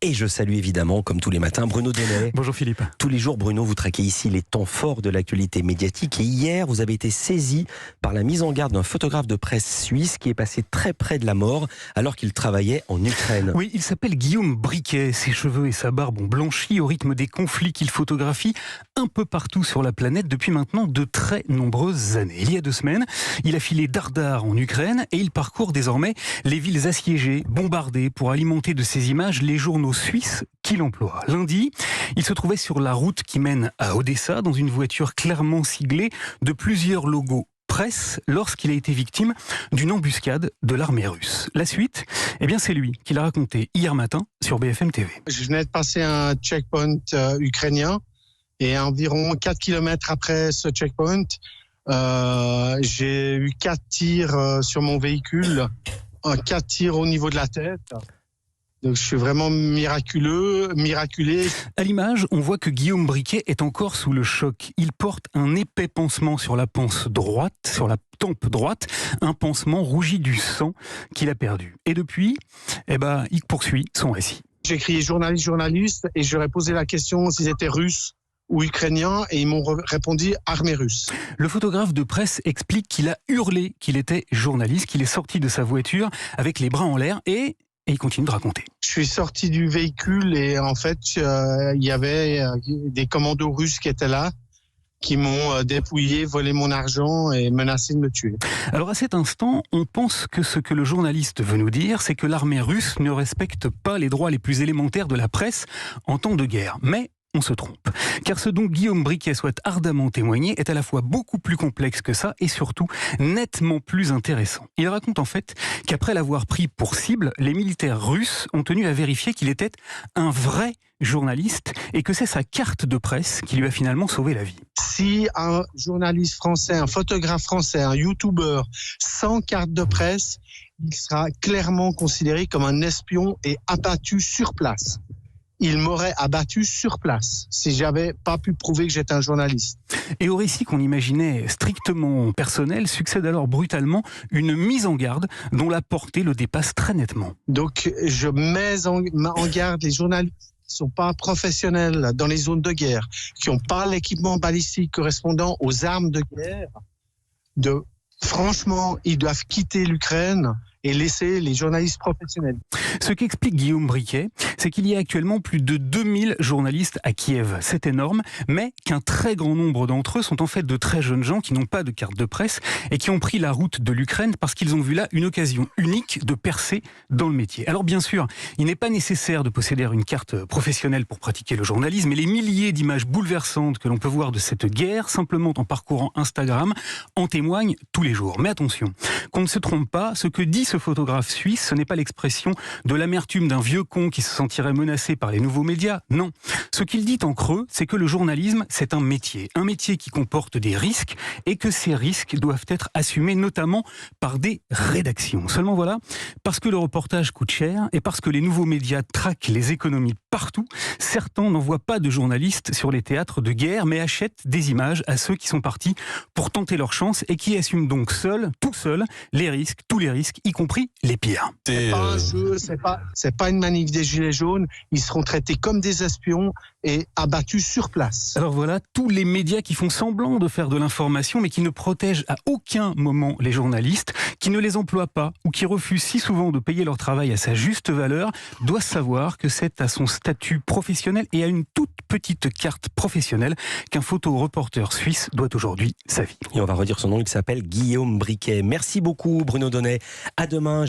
Et je salue évidemment, comme tous les matins, Bruno Donnet. Bonjour Philippe. Tous les jours, Bruno, vous traquez ici les temps forts de l'actualité médiatique. Et hier, vous avez été saisi par la mise en garde d'un photographe de presse suisse qui est passé très près de la mort alors qu'il travaillait en Ukraine. Oui, il s'appelle Guillaume Briquet. Ses cheveux et sa barbe ont blanchi au rythme des conflits qu'il photographie un peu partout sur la planète depuis maintenant de très nombreuses années. Il y a 2 semaines, il a filé Dardar en Ukraine et il parcourt désormais les villes assiégées, bombardées pour alimenter de ces images les journaux suisses qu'il emploie. Lundi, il se trouvait sur la route qui mène à Odessa dans une voiture clairement siglée de plusieurs logos presse lorsqu'il a été victime d'une embuscade de l'armée russe. La suite, c'est lui qui l'a raconté hier matin sur BFM TV. Je venais de passer un checkpoint ukrainien et environ 4 km après ce checkpoint, j'ai eu 4 tirs sur mon véhicule, 4 tirs au niveau de la tête. Donc je suis vraiment miraculé. À l'image, on voit que Guillaume Briquet est encore sous le choc. Il porte un épais pansement sur la panse droite, sur la tempe droite, un pansement rougi du sang qu'il a perdu. Et depuis, il poursuit son récit. J'ai crié journaliste et je leur ai posé la question s'ils étaient russes ou ukrainiens et ils m'ont répondu armée russe. Le photographe de presse explique qu'il a hurlé qu'il était journaliste, qu'il est sorti de sa voiture avec les bras en l'air et il continue de raconter. Je suis sorti du véhicule et en fait, il y avait des commandos russes qui étaient là, qui m'ont dépouillé, volé mon argent et menacé de me tuer. Alors à cet instant, on pense que ce que le journaliste veut nous dire, c'est que l'armée russe ne respecte pas les droits les plus élémentaires de la presse en temps de guerre. Mais on se trompe. Car ce dont Guillaume Briquet souhaite ardemment témoigner est à la fois beaucoup plus complexe que ça et surtout nettement plus intéressant. Il raconte en fait qu'après l'avoir pris pour cible, les militaires russes ont tenu à vérifier qu'il était un vrai journaliste et que c'est sa carte de presse qui lui a finalement sauvé la vie. Si un journaliste français, un photographe français, un youtubeur sans carte de presse, il sera clairement considéré comme un espion et abattu sur place. Il m'aurait abattu sur place si j'avais pas pu prouver que j'étais un journaliste. Et au récit qu'on imaginait strictement personnel, succède alors brutalement une mise en garde dont la portée le dépasse très nettement. Donc je mets en garde les journalistes qui ne sont pas professionnels dans les zones de guerre, qui n'ont pas l'équipement balistique correspondant aux armes de guerre. Franchement, ils doivent quitter l'Ukraine et laisser les journalistes professionnels. Ce qu'explique Guillaume Briquet, c'est qu'il y a actuellement plus de 2000 journalistes à Kiev. C'est énorme, mais qu'un très grand nombre d'entre eux sont en fait de très jeunes gens qui n'ont pas de carte de presse et qui ont pris la route de l'Ukraine parce qu'ils ont vu là une occasion unique de percer dans le métier. Alors bien sûr, il n'est pas nécessaire de posséder une carte professionnelle pour pratiquer le journalisme, et les milliers d'images bouleversantes que l'on peut voir de cette guerre, simplement en parcourant Instagram, en témoignent tous les jours. Mais attention, qu'on ne se trompe pas, ce que dit ce photographe suisse, ce n'est pas l'expression de l'amertume d'un vieux con qui se sentirait menacé par les nouveaux médias. Non. Ce qu'il dit en creux, c'est que le journalisme, c'est un métier qui comporte des risques et que ces risques doivent être assumés notamment par des rédactions. Seulement voilà, parce que le reportage coûte cher et parce que les nouveaux médias traquent les économies partout, certains n'envoient pas de journalistes sur les théâtres de guerre, mais achètent des images à ceux qui sont partis pour tenter leur chance et qui assument donc tout seuls, les risques, tous les risques, y compris les pires. C'est pas un jeu, c'est pas une manif des Gilets jaunes. Ils seront traités comme des espions et abattus sur place. Alors voilà, tous les médias qui font semblant de faire de l'information, mais qui ne protègent à aucun moment les journalistes, qui ne les emploient pas ou qui refusent si souvent de payer leur travail à sa juste valeur, doivent savoir que c'est à son statut professionnel et à une toute petite carte professionnelle qu'un photoreporter suisse doit aujourd'hui sa vie. Et on va redire son nom, il s'appelle Guillaume Briquet. Merci beaucoup Bruno Donnet. À demain.